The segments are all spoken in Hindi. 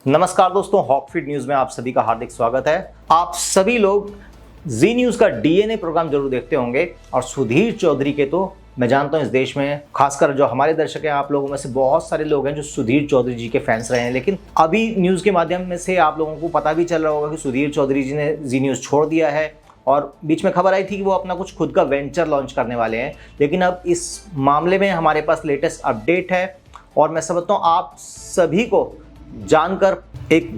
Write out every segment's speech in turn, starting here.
नमस्कार दोस्तों, हॉकफीड न्यूज में आप सभी का हार्दिक स्वागत है। आप सभी लोग जी न्यूज का डीएनए प्रोग्राम जरूर देखते होंगे और सुधीर चौधरी के तो मैं जानता हूं इस देश में खासकर जो हमारे दर्शक हैं, आप लोगों में से बहुत सारे लोग हैं जो सुधीर चौधरी जी के फैंस रहे हैं। लेकिन अभी न्यूज के माध्यम में से आप लोगों को पता भी चल रहा होगा कि सुधीर चौधरी जी ने जी न्यूज छोड़ दिया है और बीच में खबर आई थी कि वो अपना कुछ खुद का वेंचर लॉन्च करने वाले हैं। लेकिन अब इस मामले में हमारे पास लेटेस्ट अपडेट है और मैं समझता हूँ आप सभी को जानकर एक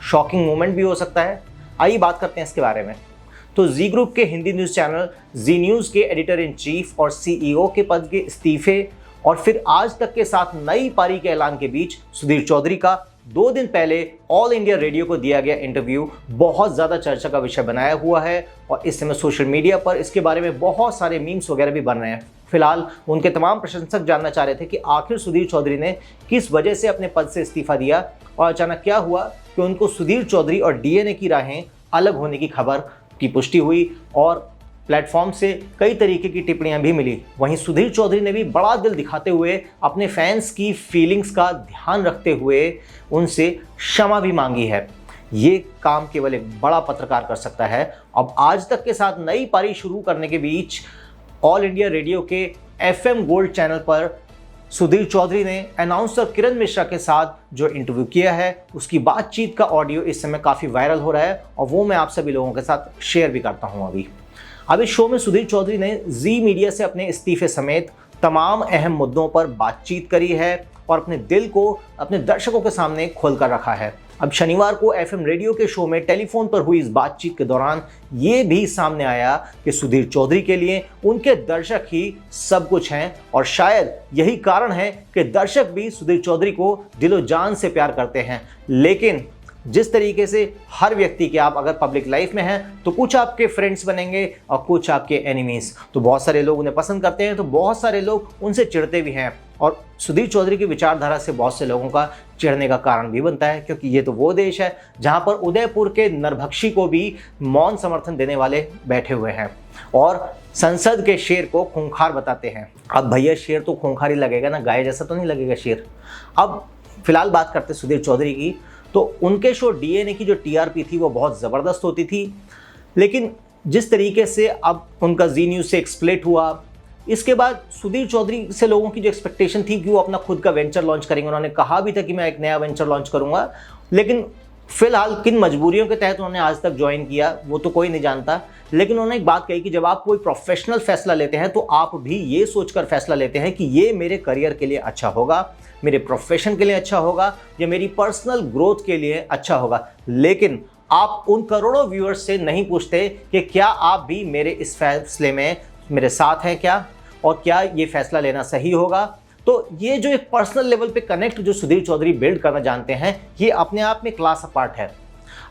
शॉकिंग मोमेंट भी हो सकता है। आइए बात करते हैं इसके बारे में। तो जी ग्रुप के हिंदी न्यूज़ चैनल जी न्यूज़ के एडिटर इन चीफ और सीईओ के पद के इस्तीफे और फिर आज तक के साथ नई पारी के ऐलान के बीच सुधीर चौधरी का 2 दिन पहले ऑल इंडिया रेडियो को दिया गया इंटरव्यू बहुत ज़्यादा चर्चा का विषय बनाया हुआ है और इस समय सोशल मीडिया पर इसके बारे में बहुत सारे मीम्स वगैरह भी बन रहे हैं। फिलहाल उनके तमाम प्रशंसक जानना चाह रहे थे कि आखिर सुधीर चौधरी ने किस वजह से अपने पद से इस्तीफा दिया और अचानक क्या हुआ कि उनको सुधीर चौधरी और डीएनए की राहें अलग होने की खबर की पुष्टि हुई और प्लेटफॉर्म से कई तरीके की टिप्पणियां भी मिली। वहीं सुधीर चौधरी ने भी बड़ा दिल दिखाते हुए अपने फैंस की फीलिंग्स का ध्यान रखते हुए उनसे क्षमा भी मांगी है। ये काम केवल एक बड़ा पत्रकार कर सकता है। अब आज तक के साथ नई पारी शुरू करने के बीच ऑल इंडिया रेडियो के FM गोल्ड चैनल पर सुधीर चौधरी ने अनाउंसर किरण मिश्रा के साथ जो इंटरव्यू किया है उसकी बातचीत का ऑडियो इस समय काफ़ी वायरल हो रहा है और वो मैं आप सभी लोगों के साथ शेयर भी करता हूं। अभी शो में सुधीर चौधरी ने जी मीडिया से अपने इस्तीफे समेत तमाम अहम मुद्दों पर बातचीत करी है और अपने दिल को अपने दर्शकों के सामने खोल कर रखा है। अब शनिवार को FM रेडियो के शो में टेलीफोन पर हुई इस बातचीत के दौरान ये भी सामने आया कि सुधीर चौधरी के लिए उनके दर्शक ही सब कुछ हैं और शायद यही कारण है कि दर्शक भी सुधीर चौधरी को दिलो जान से प्यार करते हैं। लेकिन जिस तरीके से हर व्यक्ति के आप अगर पब्लिक लाइफ में हैं तो कुछ आपके फ्रेंड्स बनेंगे और कुछ आपके एनिमीज। तो बहुत सारे लोग उन्हें पसंद करते हैं तो बहुत सारे लोग उनसे चिढ़ते भी हैं और सुधीर चौधरी की विचारधारा से बहुत से लोगों का चिढ़ने का कारण भी बनता है, क्योंकि ये तो वो देश है जहां पर उदयपुर के नरभक्षी को भी मौन समर्थन देने वाले बैठे हुए हैं और संसद के शेर को खूंखार बताते हैं। अब भैया शेर तो खूंखार ही लगेगा ना, गाय जैसा तो नहीं लगेगा शेर। अब फिलहाल बात करते सुधीर चौधरी की, तो उनके शो डीएनए की जो टीआरपी थी वो बहुत ज़बरदस्त होती थी। लेकिन जिस तरीके से अब उनका जी न्यूज़ से एक्सप्लेट हुआ, इसके बाद सुधीर चौधरी से लोगों की जो एक्सपेक्टेशन थी कि वो अपना खुद का वेंचर लॉन्च करेंगे, उन्होंने कहा भी था कि मैं एक नया वेंचर लॉन्च करूंगा। लेकिन फिलहाल किन मजबूरियों के तहत उन्होंने आज तक ज्वाइन किया वो तो कोई नहीं जानता। लेकिन उन्होंने एक बात कही कि जब आप कोई प्रोफेशनल फैसला लेते हैं तो आप भी ये सोचकर फैसला लेते हैं कि ये मेरे करियर के लिए अच्छा होगा, मेरे प्रोफेशन के लिए अच्छा होगा या मेरी पर्सनल ग्रोथ के लिए अच्छा होगा। लेकिन आप उन करोड़ों व्यूअर्स से नहीं पूछते कि क्या आप भी मेरे इस फैसले में मेरे साथ हैं क्या, और क्या ये फैसला लेना सही होगा। तो ये जो एक पर्सनल लेवल पे कनेक्ट जो सुधीर चौधरी बिल्ड करना जानते हैं, ये अपने आप में क्लास अपार्ट है।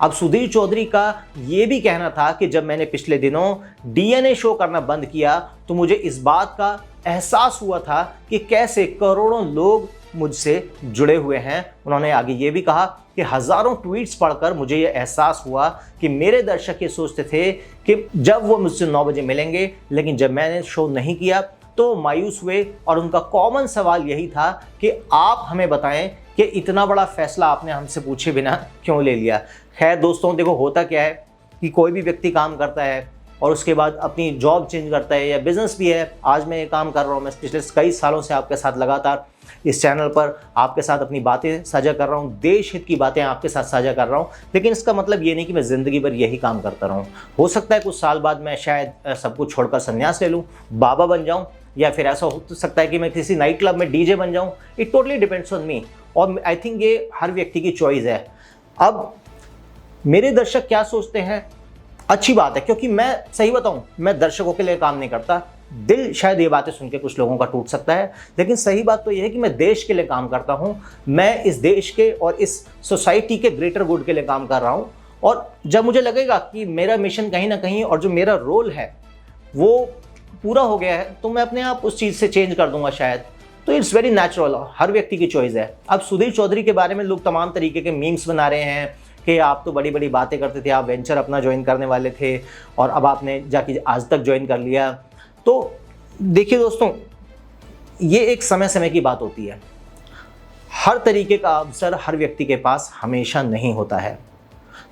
अब सुधीर चौधरी का ये भी कहना था कि जब मैंने पिछले दिनों डीएनए शो करना बंद किया तो मुझे इस बात का एहसास हुआ था कि कैसे करोड़ों लोग मुझसे जुड़े हुए हैं। उन्होंने आगे ये भी कहा कि हज़ारों ट्वीट्स पढ़कर मुझे ये एहसास हुआ कि मेरे दर्शक ये सोचते थे कि जब वो मुझसे 9 बजे मिलेंगे, लेकिन जब मैंने शो नहीं किया तो मायूस हुए और उनका कॉमन सवाल यही था कि आप हमें बताएं कि इतना बड़ा फैसला आपने हमसे पूछे बिना क्यों ले लिया। खैर दोस्तों, देखो होता क्या है कि कोई भी व्यक्ति काम करता है और उसके बाद अपनी जॉब चेंज करता है या बिजनेस भी है। आज मैं ये काम कर रहा हूँ, मैं पिछले कई सालों से आपके साथ लगातार इस चैनल पर आपके साथ अपनी बातें साझा कर रहा हूँ, देश हित की बातें आपके साथ साझा कर रहा हूँ। लेकिन इसका मतलब ये नहीं कि मैं ज़िंदगी भर यही काम करता रहूँ। हो सकता है कुछ साल बाद मैं शायद सब कुछ छोड़कर संन्यास ले लूँ, बाबा बन जाऊँ, या फिर ऐसा हो सकता है कि मैं किसी नाइट क्लब में डीजे बन जाऊँ। It totally depends on me और आई थिंक ये हर व्यक्ति की चॉइस है। अब मेरे दर्शक क्या सोचते हैं, अच्छी बात है, क्योंकि मैं सही बताऊं मैं दर्शकों के लिए काम नहीं करता। दिल शायद ये बातें सुन के कुछ लोगों का टूट सकता है, लेकिन सही बात तो ये है कि मैं देश के लिए काम करता हूं। मैं इस देश के और इस सोसाइटी के ग्रेटर गुड के लिए काम कर रहा हूं और जब मुझे लगेगा कि मेरा मिशन कहीं ना कहीं और जो मेरा रोल है वो पूरा हो गया है तो मैं अपने आप उस चीज़ से चेंज कर दूंगा शायद। तो इट्स वेरी नेचुरल, हर व्यक्ति की चॉइस है। अब सुधीर चौधरी के बारे में लोग तमाम तरीके के मीम्स बना रहे हैं कि आप तो बड़ी बड़ी बातें करते थे, आप वेंचर अपना ज्वाइन करने वाले थे और अब आपने जाके आज तक ज्वाइन कर लिया। तो देखिए दोस्तों, ये एक समय समय की बात होती है। हर तरीके का अवसर हर व्यक्ति के पास हमेशा नहीं होता है,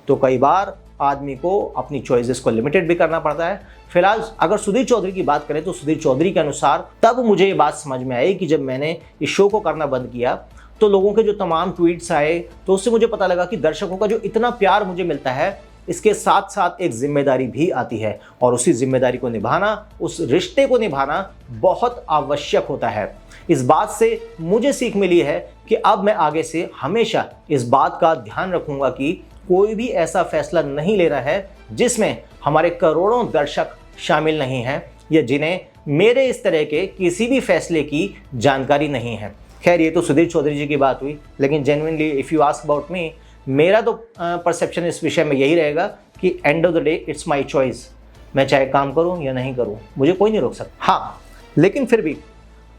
तो कई बार आदमी को अपनी चॉइसेस को लिमिटेड भी करना पड़ता है। फिलहाल अगर सुधीर चौधरी की बात करें तो सुधीर चौधरी के अनुसार तब मुझे ये बात समझ में आई कि जब मैंने इस शो को करना बंद किया तो लोगों के जो तमाम ट्वीट्स आए तो उससे मुझे पता लगा कि दर्शकों का जो इतना प्यार मुझे मिलता है, इसके साथ साथ एक जिम्मेदारी भी आती है और उसी जिम्मेदारी को निभाना, उस रिश्ते को निभाना बहुत आवश्यक होता है। इस बात से मुझे सीख मिली है कि अब मैं आगे से हमेशा इस बात का ध्यान रखूंगा कि कोई भी ऐसा फैसला नहीं ले रहा है जिसमें हमारे करोड़ों दर्शक शामिल नहीं हैं या जिन्हें मेरे इस तरह के किसी भी फैसले की जानकारी नहीं है। खैर, ये तो सुधीर चौधरी जी की बात हुई, लेकिन genuinely if you ask about me, मेरा तो परसेप्शन इस विषय में यही रहेगा कि end of the day it's my choice. मैं चाहे काम करूं या नहीं करूं, मुझे कोई नहीं रोक सकता। हाँ, लेकिन फिर भी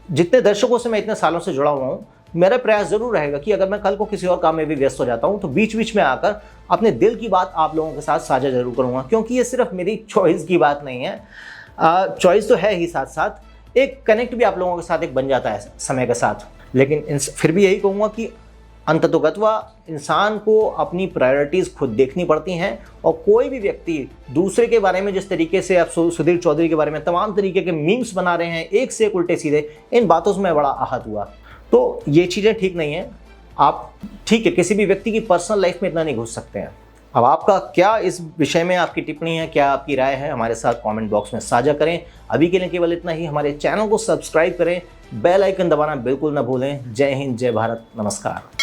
जितने दर्शकों से मैं इतने सालों से जुड़ा हुआ हूँ, मेरा प्रयास जरूर रहेगा कि अगर मैं कल को किसी और काम में भी व्यस्त हो जाता हूँ तो बीच बीच में आकर अपने दिल की बात आप लोगों के साथ साझा जरूर करूँगा, क्योंकि ये सिर्फ मेरी चॉइस की बात नहीं है। चॉइस तो है ही, साथ साथ एक कनेक्ट भी आप लोगों के साथ एक बन जाता है समय के साथ। लेकिन फिर भी यही कहूँगा कि अंततोगत्वा इंसान को अपनी प्रायोरिटीज़ खुद देखनी पड़ती हैं और कोई भी व्यक्ति दूसरे के बारे में जिस तरीके से आप सुधीर चौधरी के बारे में तमाम तरीके के मीम्स बना रहे हैं, एक से एक उल्टे सीधे, इन बातों से मैं बड़ा आहत हुआ। तो ये चीज़ें ठीक नहीं हैं। आप ठीक है, किसी भी व्यक्ति की पर्सनल लाइफ में इतना नहीं घुस सकते हैं। अब आपका क्या इस विषय में आपकी टिप्पणी है, क्या आपकी राय है, हमारे साथ कमेंट बॉक्स में साझा करें। अभी के लिए केवल इतना ही। हमारे चैनल को सब्सक्राइब करें, बेल आइकन दबाना बिल्कुल ना भूलें। जय हिंद, जय भारत, नमस्कार।